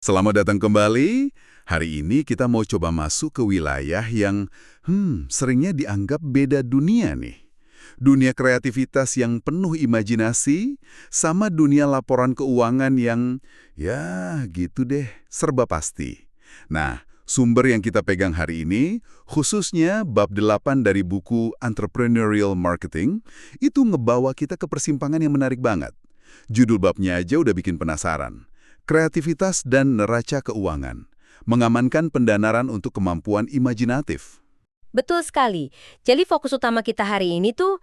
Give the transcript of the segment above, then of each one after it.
Selamat datang kembali. Hari ini kita mau coba masuk ke wilayah yang seringnya dianggap beda dunia nih. Dunia kreativitas yang penuh imajinasi sama dunia laporan keuangan yang ya gitu deh, serba pasti. Nah, sumber yang kita pegang hari ini, khususnya bab 8 dari buku Entrepreneurial Marketing, itu ngebawa kita ke persimpangan yang menarik banget. Judul babnya aja udah bikin penasaran. Kreativitas dan neraca keuangan. Mengamankan pendanaan untuk kemampuan imajinatif. Betul sekali. Jadi fokus utama kita hari ini tuh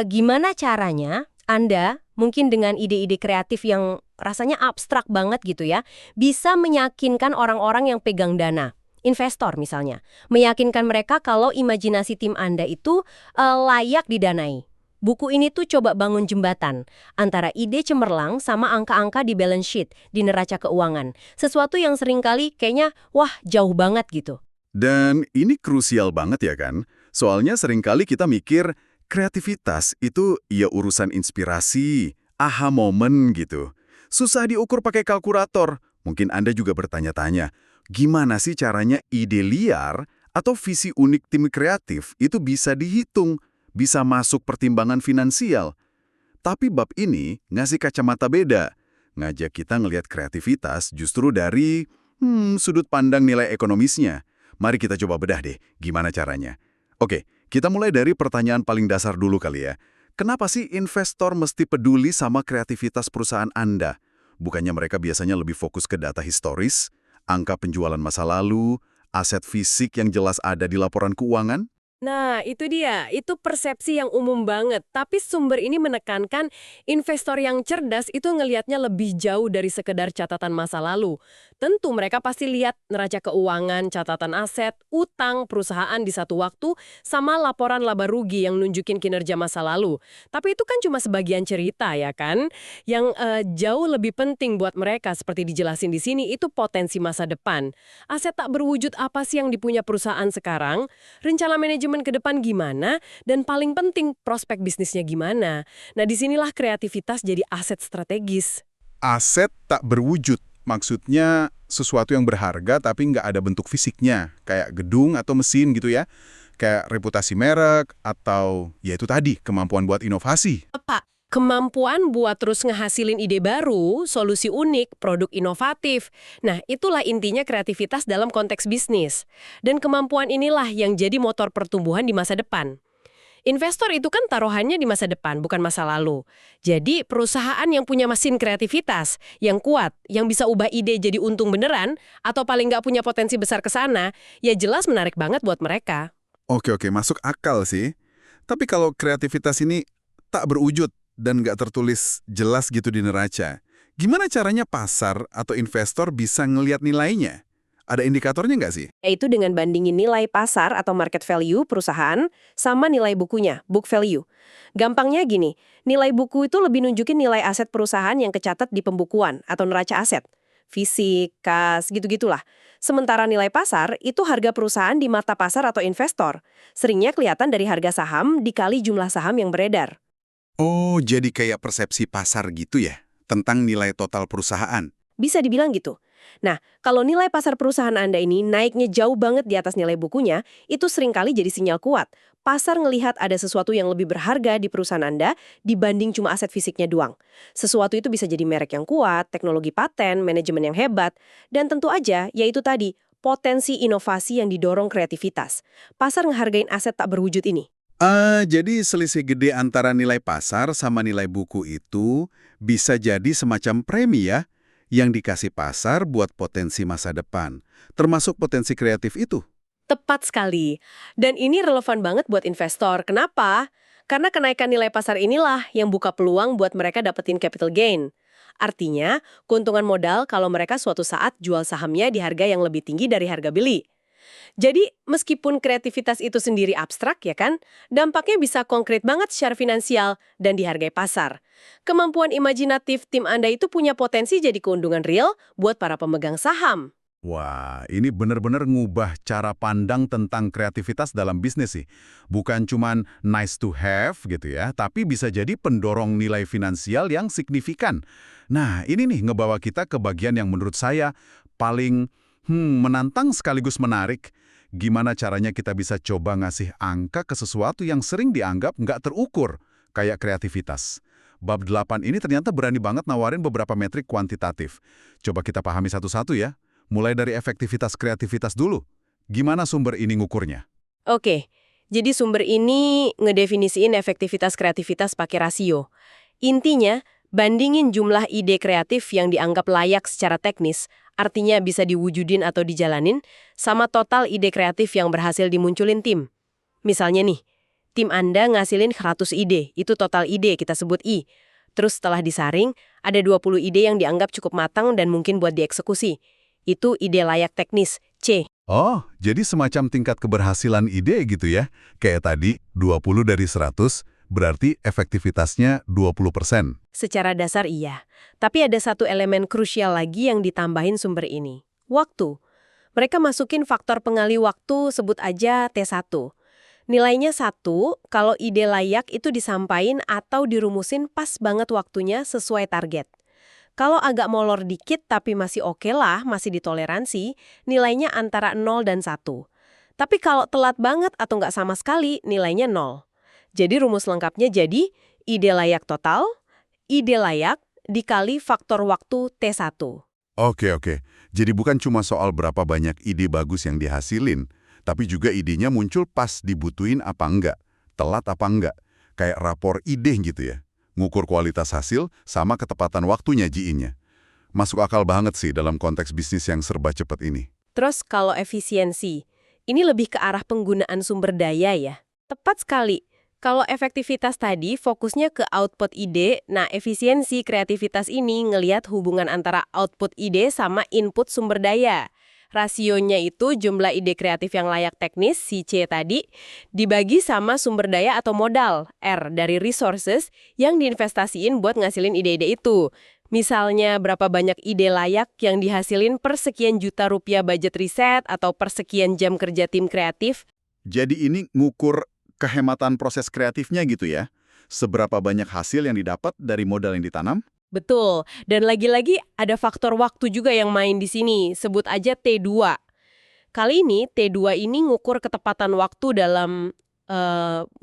gimana caranya Anda mungkin dengan ide-ide kreatif yang rasanya abstrak banget gitu ya, bisa meyakinkan orang-orang yang pegang dana, investor misalnya, meyakinkan mereka kalau imajinasi tim Anda itu layak didanai. Buku ini tuh coba bangun jembatan antara ide cemerlang sama angka-angka di balance sheet, di neraca keuangan. Sesuatu yang seringkali kayaknya, wah jauh banget gitu. Dan ini krusial banget ya kan? Soalnya seringkali kita mikir kreativitas itu ya urusan inspirasi, aha moment gitu. Susah diukur pakai kalkulator. Mungkin Anda juga bertanya-tanya, gimana sih caranya ide liar atau visi unik tim kreatif itu bisa dihitung, bisa masuk pertimbangan finansial. Tapi bab ini ngasih kacamata beda, ngajak kita ngelihat kreativitas justru dari sudut pandang nilai ekonomisnya. Mari kita coba bedah deh, gimana caranya. Oke, kita mulai dari pertanyaan paling dasar dulu kali ya. Kenapa sih investor mesti peduli sama kreativitas perusahaan Anda? Bukannya mereka biasanya lebih fokus ke data historis, angka penjualan masa lalu, aset fisik yang jelas ada di laporan keuangan? Nah, itu dia. Itu persepsi yang umum banget. Tapi sumber ini menekankan investor yang cerdas itu ngelihatnya lebih jauh dari sekedar catatan masa lalu. Tentu mereka pasti lihat neraca keuangan, catatan aset, utang perusahaan di satu waktu, sama laporan laba rugi yang nunjukin kinerja masa lalu. Tapi itu kan cuma sebagian cerita ya kan? Yang jauh lebih penting buat mereka seperti dijelasin di sini itu potensi masa depan. Aset tak berwujud apa sih yang dipunya perusahaan sekarang? Rencana manajemen ke depan gimana, dan paling penting prospek bisnisnya gimana. Nah, disinilah kreativitas jadi aset strategis. Aset tak berwujud, maksudnya sesuatu yang berharga tapi nggak ada bentuk fisiknya, kayak gedung atau mesin gitu ya, kayak reputasi merek atau ya itu tadi, kemampuan buat inovasi. Apa? Kemampuan buat terus ngehasilin ide baru, solusi unik, produk inovatif. Nah, itulah intinya kreativitas dalam konteks bisnis. Dan kemampuan inilah yang jadi motor pertumbuhan di masa depan. Investor itu kan taruhannya di masa depan, bukan masa lalu. Jadi, perusahaan yang punya mesin kreativitas, yang kuat, yang bisa ubah ide jadi untung beneran, atau paling nggak punya potensi besar ke sana, ya jelas menarik banget buat mereka. Oke, masuk akal sih. Tapi kalau kreativitas ini tak berwujud dan nggak tertulis jelas gitu di neraca, gimana caranya pasar atau investor bisa ngelihat nilainya? Ada indikatornya nggak sih? Yaitu dengan bandingin nilai pasar atau market value perusahaan sama nilai bukunya, book value. Gampangnya gini, nilai buku itu lebih nunjukin nilai aset perusahaan yang kecatat di pembukuan atau neraca aset. Fisik, kas, gitu-gitulah. Sementara nilai pasar itu harga perusahaan di mata pasar atau investor. Seringnya kelihatan dari harga saham dikali jumlah saham yang beredar. Oh, jadi kayak persepsi pasar gitu ya, tentang nilai total perusahaan. Bisa dibilang gitu. Nah, kalau nilai pasar perusahaan Anda ini naiknya jauh banget di atas nilai bukunya, itu seringkali jadi sinyal kuat. Pasar ngelihat ada sesuatu yang lebih berharga di perusahaan Anda dibanding cuma aset fisiknya doang. Sesuatu itu bisa jadi merek yang kuat, teknologi paten, manajemen yang hebat, dan tentu aja, yaitu tadi, potensi inovasi yang didorong kreativitas. Pasar ngehargain aset tak berwujud ini. Jadi selisih gede antara nilai pasar sama nilai buku itu bisa jadi semacam premi ya, yang dikasih pasar buat potensi masa depan, termasuk potensi kreatif itu. Tepat sekali. Dan ini relevan banget buat investor. Kenapa? Karena kenaikan nilai pasar inilah yang buka peluang buat mereka dapetin capital gain. Artinya, keuntungan modal kalau mereka suatu saat jual sahamnya di harga yang lebih tinggi dari harga beli. Jadi, meskipun kreativitas itu sendiri abstrak ya kan, dampaknya bisa konkret banget secara finansial dan dihargai pasar. Kemampuan imajinatif tim Anda itu punya potensi jadi keuntungan real buat para pemegang saham. Wah, ini benar-benar ngubah cara pandang tentang kreativitas dalam bisnis sih. Bukan cuman nice to have gitu ya, tapi bisa jadi pendorong nilai finansial yang signifikan. Nah, ini nih ngebawa kita ke bagian yang menurut saya paling menantang sekaligus menarik. Gimana caranya kita bisa coba ngasih angka ke sesuatu yang sering dianggap nggak terukur, kayak kreativitas. Bab 8 ini ternyata berani banget nawarin beberapa metrik kuantitatif. Coba kita pahami satu-satu ya. Mulai dari efektivitas kreativitas dulu. Gimana sumber ini ngukurnya? Oke, jadi sumber ini ngedefinisiin efektivitas kreativitas pakai rasio. Intinya, bandingin jumlah ide kreatif yang dianggap layak secara teknis, artinya bisa diwujudin atau dijalanin, sama total ide kreatif yang berhasil dimunculin tim. Misalnya nih, tim Anda ngasilin 100 ide, itu total ide kita sebut I. Terus setelah disaring, ada 20 ide yang dianggap cukup matang dan mungkin buat dieksekusi. Itu ide layak teknis, C. Oh, jadi semacam tingkat keberhasilan ide gitu ya. Kayak tadi, 20 dari 100, berarti efektivitasnya 20%. Secara dasar iya. Tapi ada satu elemen krusial lagi yang ditambahin sumber ini. Waktu. Mereka masukin faktor pengalih waktu, sebut aja T1. Nilainya 1 kalau ide layak itu disampaikan atau dirumusin pas banget waktunya sesuai target. Kalau agak molor dikit tapi masih oke lah, masih ditoleransi, nilainya antara 0 dan 1. Tapi kalau telat banget atau nggak sama sekali, nilainya 0. Jadi rumus lengkapnya jadi ide layak total, ide layak dikali faktor waktu T1. Oke. Jadi bukan cuma soal berapa banyak ide bagus yang dihasilin, tapi juga idenya muncul pas dibutuhin apa enggak, telat apa enggak. Kayak rapor ide gitu ya. Ngukur kualitas hasil sama ketepatan waktunya GI-nya. Masuk akal banget sih dalam konteks bisnis yang serba cepat ini. Terus kalau efisiensi, ini lebih ke arah penggunaan sumber daya ya. Tepat sekali. Kalau efektivitas tadi fokusnya ke output ide, nah efisiensi kreativitas ini ngelihat hubungan antara output ide sama input sumber daya. Rasionya itu jumlah ide kreatif yang layak teknis, si C tadi, dibagi sama sumber daya atau modal, R, dari resources yang diinvestasiin buat ngasilin ide-ide itu. Misalnya berapa banyak ide layak yang dihasilin per sekian juta rupiah budget riset atau per sekian jam kerja tim kreatif. Jadi ini ngukur kehematan proses kreatifnya gitu ya? Seberapa banyak hasil yang didapat dari modal yang ditanam? Betul, dan lagi-lagi ada faktor waktu juga yang main di sini, sebut aja T2. Kali ini, T2 ini ngukur ketepatan waktu dalam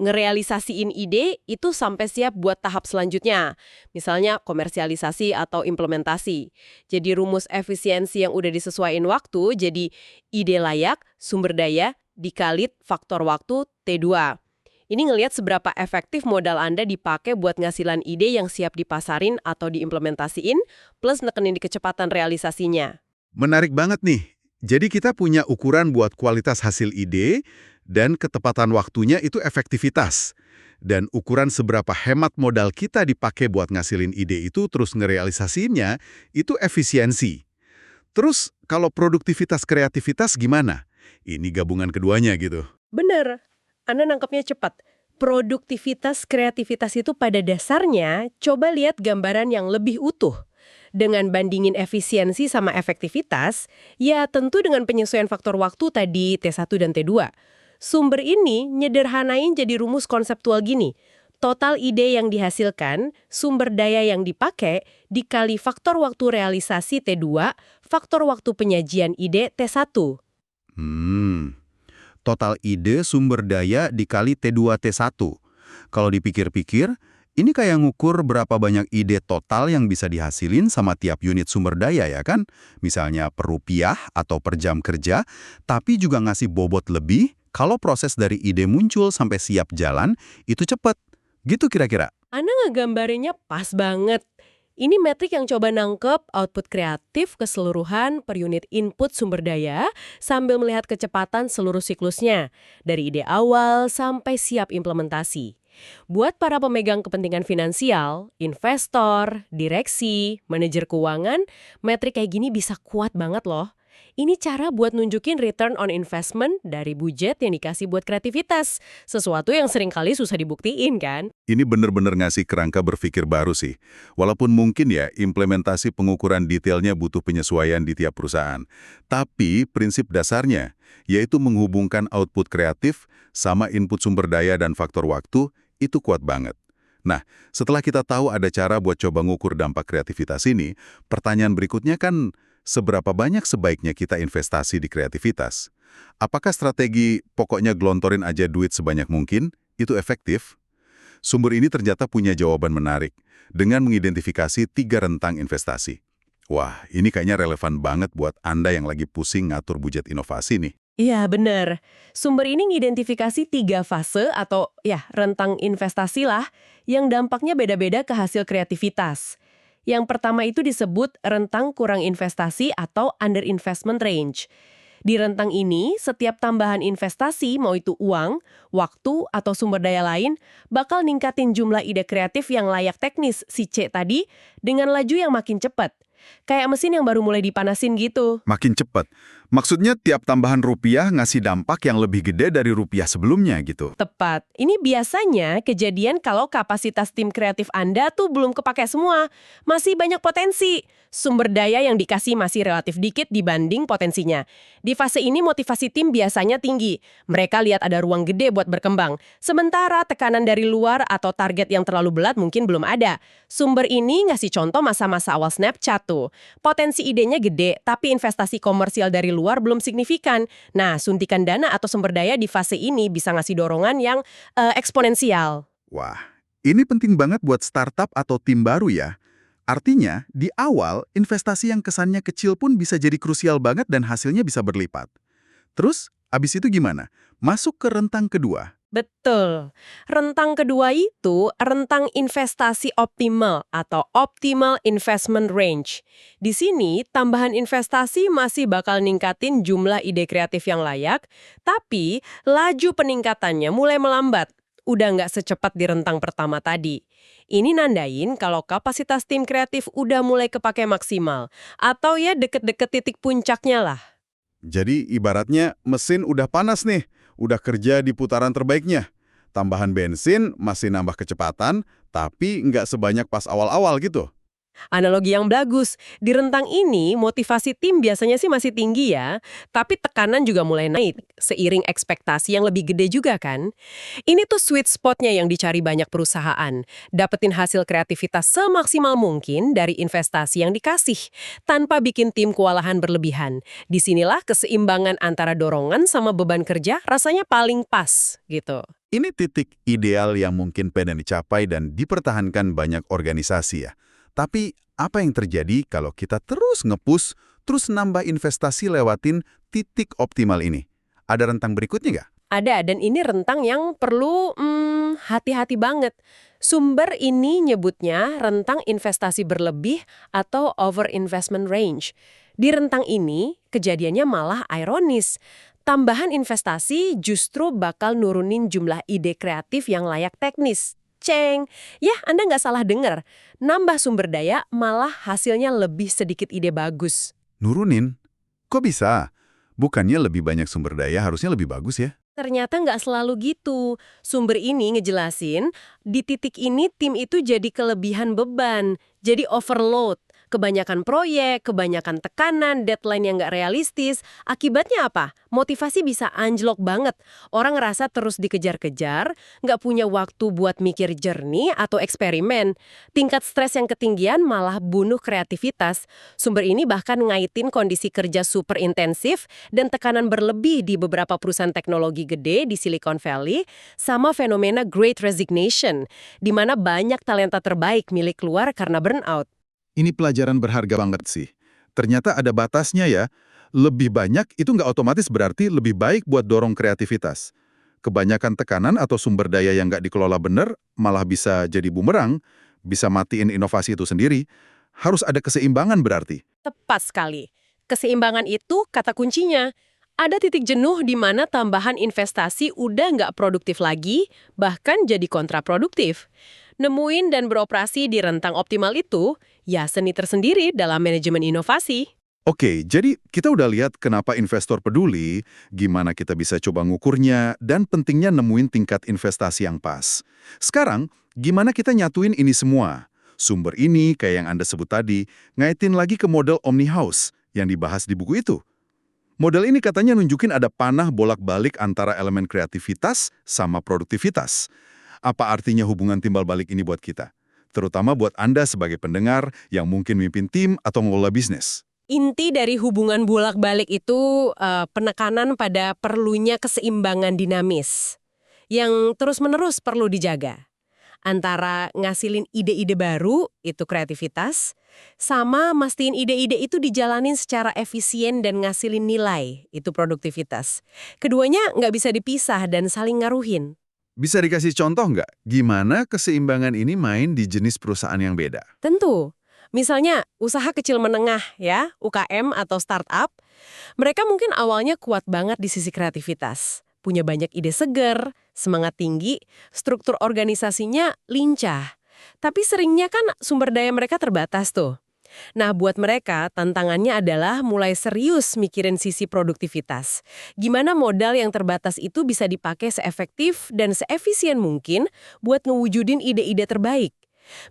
ngerealisasiin ide itu sampai siap buat tahap selanjutnya. Misalnya komersialisasi atau implementasi. Jadi rumus efisiensi yang udah disesuaiin waktu, jadi ide layak, sumber daya, dikali faktor waktu T2. Ini ngelihat seberapa efektif modal Anda dipakai buat ngasilan ide yang siap dipasarin atau diimplementasiin, plus nekenin di kecepatan realisasinya. Menarik banget nih. Jadi kita punya ukuran buat kualitas hasil ide, dan ketepatan waktunya itu efektivitas. Dan ukuran seberapa hemat modal kita dipakai buat ngasilin ide itu terus ngerealisasinya, itu efisiensi. Terus kalau produktivitas kreativitas gimana? Ini gabungan keduanya gitu. Bener. Anda nangkepnya cepat. Produktivitas kreativitas itu pada dasarnya coba lihat gambaran yang lebih utuh. Dengan bandingin efisiensi sama efektivitas, ya tentu dengan penyesuaian faktor waktu tadi T1 dan T2. Sumber ini nyederhanain jadi rumus konseptual gini. Total ide yang dihasilkan, sumber daya yang dipakai, dikali faktor waktu realisasi T2, faktor waktu penyajian ide T1. Total ide sumber daya dikali T2 T1. Kalau dipikir-pikir, ini kayak ngukur berapa banyak ide total yang bisa dihasilin sama tiap unit sumber daya ya kan? Misalnya per rupiah atau per jam kerja, tapi juga ngasih bobot lebih kalau proses dari ide muncul sampai siap jalan, itu cepat. Gitu kira-kira. Anda ngegambarinnya pas banget. Ini metrik yang coba nangkep output kreatif keseluruhan per unit input sumber daya sambil melihat kecepatan seluruh siklusnya, dari ide awal sampai siap implementasi. Buat para pemegang kepentingan finansial, investor, direksi, manajer keuangan, metrik kayak gini bisa kuat banget loh. ini cara buat nunjukin return on investment dari budget yang dikasih buat kreativitas. Sesuatu yang seringkali susah dibuktiin kan? Ini benar-benar ngasih kerangka berpikir baru sih. Walaupun mungkin ya implementasi pengukuran detailnya butuh penyesuaian di tiap perusahaan. Tapi prinsip dasarnya, yaitu menghubungkan output kreatif sama input sumber daya dan faktor waktu, itu kuat banget. Nah, setelah kita tahu ada cara buat coba ngukur dampak kreativitas ini, pertanyaan berikutnya kan, seberapa banyak sebaiknya kita investasi di kreativitas? Apakah strategi pokoknya gelontorin aja duit sebanyak mungkin, itu efektif? Sumber ini ternyata punya jawaban menarik, dengan mengidentifikasi 3 rentang investasi. Wah, ini kayaknya relevan banget buat Anda yang lagi pusing ngatur budget inovasi nih. Iya, bener. Sumber ini ngidentifikasi 3 fase atau rentang investasi lah yang dampaknya beda-beda ke hasil kreativitas. Yang pertama itu disebut rentang kurang investasi atau under investment range. Di rentang ini, setiap tambahan investasi, mau itu uang, waktu, atau sumber daya lain, bakal ningkatin jumlah ide kreatif yang layak teknis, si C tadi, dengan laju yang makin cepat. Kayak mesin yang baru mulai dipanasin gitu. Makin cepat. Maksudnya tiap tambahan rupiah ngasih dampak yang lebih gede dari rupiah sebelumnya gitu. Tepat. Ini biasanya kejadian kalau kapasitas tim kreatif Anda tuh belum kepake semua. Masih banyak potensi. Sumber daya yang dikasih masih relatif dikit dibanding potensinya. Di fase ini motivasi tim biasanya tinggi. Mereka lihat ada ruang gede buat berkembang. Sementara tekanan dari luar atau target yang terlalu berat mungkin belum ada. Sumber ini ngasih contoh masa-masa awal Snapchat tuh. Potensi idenya gede, tapi investasi komersial dari luar belum signifikan. Nah, suntikan dana atau sumber daya di fase ini bisa ngasih dorongan yang eksponensial. Wah, ini penting banget buat startup atau tim baru ya. Artinya, di awal, investasi yang kesannya kecil pun bisa jadi krusial banget dan hasilnya bisa berlipat. Terus, abis itu gimana? Masuk ke rentang kedua. Betul. Rentang kedua itu rentang investasi optimal atau optimal investment range. Di sini, tambahan investasi masih bakal ningkatin jumlah ide kreatif yang layak, tapi laju peningkatannya mulai melambat. Udah nggak secepat di rentang pertama tadi. Ini nandain kalau kapasitas tim kreatif udah mulai kepake maksimal. Atau ya deket-deket titik puncaknya lah. Jadi, ibaratnya mesin udah panas nih. Udah kerja di putaran terbaiknya. Tambahan bensin masih nambah kecepatan, tapi nggak sebanyak pas awal-awal gitu. Analogi yang bagus. Di rentang ini, motivasi tim biasanya sih masih tinggi ya, tapi tekanan juga mulai naik, seiring ekspektasi yang lebih gede juga kan. Ini tuh sweet spotnya yang dicari banyak perusahaan. Dapetin hasil kreativitas semaksimal mungkin dari investasi yang dikasih, tanpa bikin tim kewalahan berlebihan. Disinilah keseimbangan antara dorongan sama beban kerja rasanya paling pas, gitu. Ini titik ideal yang mungkin pengen dicapai dan dipertahankan banyak organisasi ya. Tapi apa yang terjadi kalau kita terus nge-push, terus nambah investasi lewatin titik optimal ini? Ada rentang berikutnya nggak? Ada, dan ini rentang yang perlu hati-hati banget. Sumber ini nyebutnya rentang investasi berlebih atau over investment range. Di rentang ini, kejadiannya malah ironis. Tambahan investasi justru bakal nurunin jumlah ide kreatif yang layak teknis. Ceng, ya Anda nggak salah dengar. Nambah sumber daya malah hasilnya lebih sedikit ide bagus. Nurunin? Kok bisa? Bukannya lebih banyak sumber daya harusnya lebih bagus ya? Ternyata nggak selalu gitu. Sumber ini ngejelasin, di titik ini tim itu jadi kelebihan beban, jadi overload. Kebanyakan proyek, kebanyakan tekanan, deadline yang nggak realistis. Akibatnya apa? Motivasi bisa anjlok banget. Orang ngerasa terus dikejar-kejar, nggak punya waktu buat mikir jernih atau eksperimen. Tingkat stres yang ketinggian malah bunuh kreativitas. Sumber ini bahkan ngaitin kondisi kerja super intensif dan tekanan berlebih di beberapa perusahaan teknologi gede di Silicon Valley, sama fenomena Great Resignation, di mana banyak talenta terbaik milik keluar karena burnout. Ini pelajaran berharga banget sih. Ternyata ada batasnya ya. Lebih banyak itu nggak otomatis berarti lebih baik buat dorong kreativitas. Kebanyakan tekanan atau sumber daya yang nggak dikelola benar malah bisa jadi bumerang, bisa matiin inovasi itu sendiri. Harus ada keseimbangan berarti. Tepat sekali. Keseimbangan itu kata kuncinya. Ada titik jenuh di mana tambahan investasi udah nggak produktif lagi, bahkan jadi kontraproduktif. Nemuin dan beroperasi di rentang optimal itu, ya seni tersendiri dalam manajemen inovasi. Oke, jadi kita udah lihat kenapa investor peduli, gimana kita bisa coba ngukurnya, dan pentingnya nemuin tingkat investasi yang pas. Sekarang, gimana kita nyatuin ini semua? Sumber ini, kayak yang Anda sebut tadi, ngaitin lagi ke model Omni House yang dibahas di buku itu. Model ini katanya nunjukin ada panah bolak-balik antara elemen kreativitas sama produktivitas. Apa artinya hubungan timbal balik ini buat kita? Terutama buat Anda sebagai pendengar yang mungkin mimpin tim atau ngelola bisnis. Inti dari hubungan bolak-balik itu penekanan pada perlunya keseimbangan dinamis yang terus-menerus perlu dijaga. Antara ngasilin ide-ide baru, itu kreativitas, sama mastiin ide-ide itu dijalanin secara efisien dan ngasilin nilai, itu produktivitas. Keduanya nggak bisa dipisah dan saling ngaruhin. Bisa dikasih contoh nggak? Gimana keseimbangan ini main di jenis perusahaan yang beda? Tentu. Misalnya, usaha kecil menengah ya, UKM atau startup, mereka mungkin awalnya kuat banget di sisi kreativitas. Punya banyak ide seger, semangat tinggi, struktur organisasinya lincah. Tapi seringnya kan sumber daya mereka terbatas tuh. Nah, buat mereka, tantangannya adalah mulai serius mikirin sisi produktivitas. Gimana modal yang terbatas itu bisa dipakai seefektif dan seefisien mungkin buat ngewujudin ide-ide terbaik.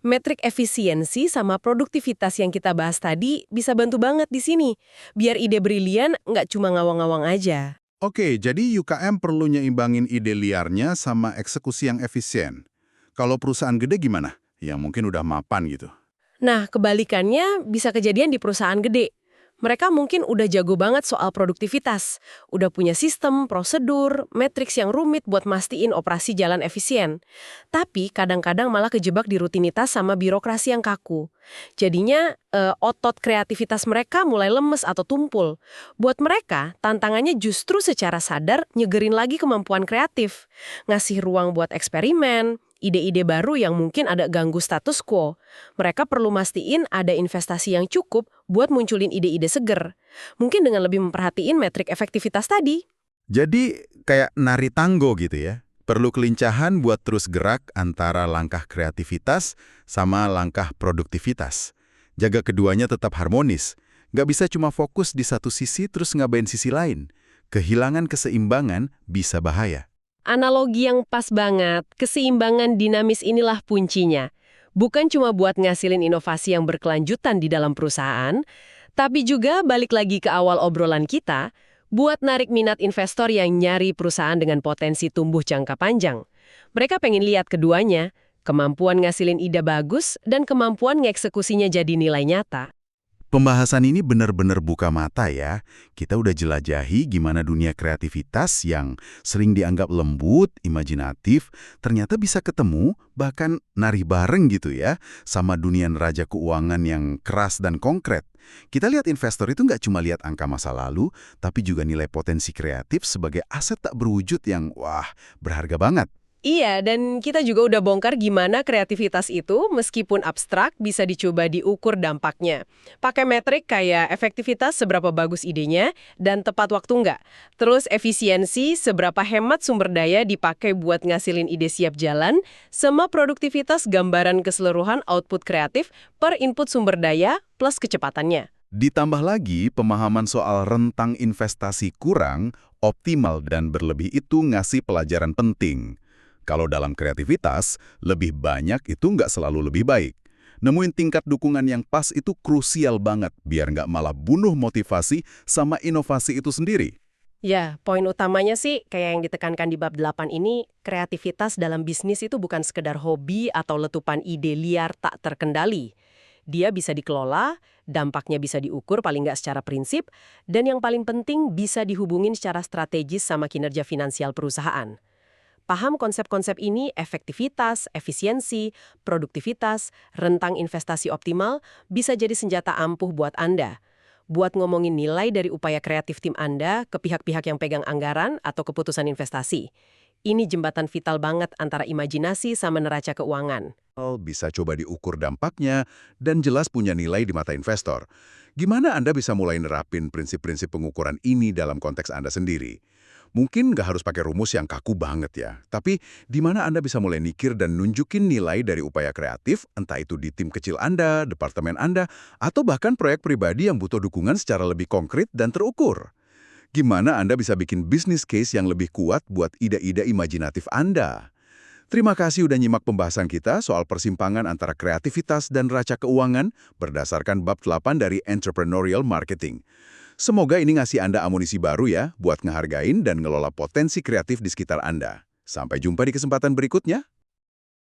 Metrik efisiensi sama produktivitas yang kita bahas tadi bisa bantu banget di sini. Biar ide brilian nggak cuma ngawang-ngawang aja. Oke, jadi UKM perlu nyimbangin ide liarnya sama eksekusi yang efisien. Kalau perusahaan gede gimana? Yang mungkin udah mapan gitu. Nah, kebalikannya bisa kejadian di perusahaan gede. Mereka mungkin udah jago banget soal produktivitas. Udah punya sistem, prosedur, matriks yang rumit buat mastiin operasi jalan efisien. Tapi kadang-kadang malah kejebak di rutinitas sama birokrasi yang kaku. Jadinya otot kreativitas mereka mulai lemes atau tumpul. Buat mereka, tantangannya justru secara sadar nyegerin lagi kemampuan kreatif. Ngasih ruang buat eksperimen, ide-ide baru yang mungkin ada ganggu status quo. Mereka perlu mastiin ada investasi yang cukup buat munculin ide-ide seger. Mungkin dengan lebih memperhatiin metrik efektivitas tadi. Jadi kayak nari tanggo gitu ya. Perlu kelincahan buat terus gerak antara langkah kreativitas sama langkah produktivitas. Jaga keduanya tetap harmonis. Nggak bisa cuma fokus di satu sisi terus ngabain sisi lain. Kehilangan keseimbangan bisa bahaya. Analogi yang pas banget, keseimbangan dinamis inilah kuncinya. Bukan cuma buat ngasilin inovasi yang berkelanjutan di dalam perusahaan, tapi juga balik lagi ke awal obrolan kita, buat narik minat investor yang nyari perusahaan dengan potensi tumbuh jangka panjang. Mereka pengen lihat keduanya, kemampuan ngasilin ide bagus dan kemampuan ngeksekusinya jadi nilai nyata. Pembahasan ini benar-benar buka mata ya. Kita udah jelajahi gimana dunia kreativitas yang sering dianggap lembut, imajinatif, ternyata bisa ketemu, bahkan nari bareng gitu ya, sama dunia neraca keuangan yang keras dan konkret. Kita lihat investor itu nggak cuma lihat angka masa lalu, tapi juga nilai potensi kreatif sebagai aset tak berwujud yang, wah, berharga banget. Iya, dan kita juga udah bongkar gimana kreativitas itu, meskipun abstrak, bisa dicoba diukur dampaknya. Pakai metrik kayak efektivitas seberapa bagus idenya, dan tepat waktu nggak. Terus efisiensi, seberapa hemat sumber daya dipakai buat ngasilin ide siap jalan, sama produktivitas gambaran keseluruhan output kreatif per input sumber daya plus kecepatannya. Ditambah lagi, pemahaman soal rentang investasi kurang, optimal, dan berlebih itu ngasih pelajaran penting. Kalau dalam kreativitas, lebih banyak itu nggak selalu lebih baik. Nemuin tingkat dukungan yang pas itu krusial banget, biar nggak malah bunuh motivasi sama inovasi itu sendiri. Ya, poin utamanya sih, kayak yang ditekankan di bab 8 ini, kreativitas dalam bisnis itu bukan sekedar hobi atau letupan ide liar tak terkendali. Dia bisa dikelola, dampaknya bisa diukur paling nggak secara prinsip, dan yang paling penting bisa dihubungin secara strategis sama kinerja finansial perusahaan. Paham konsep-konsep ini, efektivitas, efisiensi, produktivitas, rentang investasi optimal, bisa jadi senjata ampuh buat Anda. Buat ngomongin nilai dari upaya kreatif tim Anda ke pihak-pihak yang pegang anggaran atau keputusan investasi. Ini jembatan vital banget antara imajinasi sama neraca keuangan. Bisa coba diukur dampaknya dan jelas punya nilai di mata investor. Gimana Anda bisa mulai nerapin prinsip-prinsip pengukuran ini dalam konteks Anda sendiri? Mungkin nggak harus pakai rumus yang kaku banget ya, tapi di mana Anda bisa mulai mikir dan nunjukin nilai dari upaya kreatif, entah itu di tim kecil Anda, departemen Anda, atau bahkan proyek pribadi yang butuh dukungan secara lebih konkret dan terukur. Gimana Anda bisa bikin business case yang lebih kuat buat ide-ide imajinatif Anda? Terima kasih udah nyimak pembahasan kita soal persimpangan antara kreativitas dan raca keuangan berdasarkan bab 8 dari Entrepreneurial Marketing. Semoga ini ngasih Anda amunisi baru ya buat ngehargain dan ngelola potensi kreatif di sekitar Anda. Sampai jumpa di kesempatan berikutnya.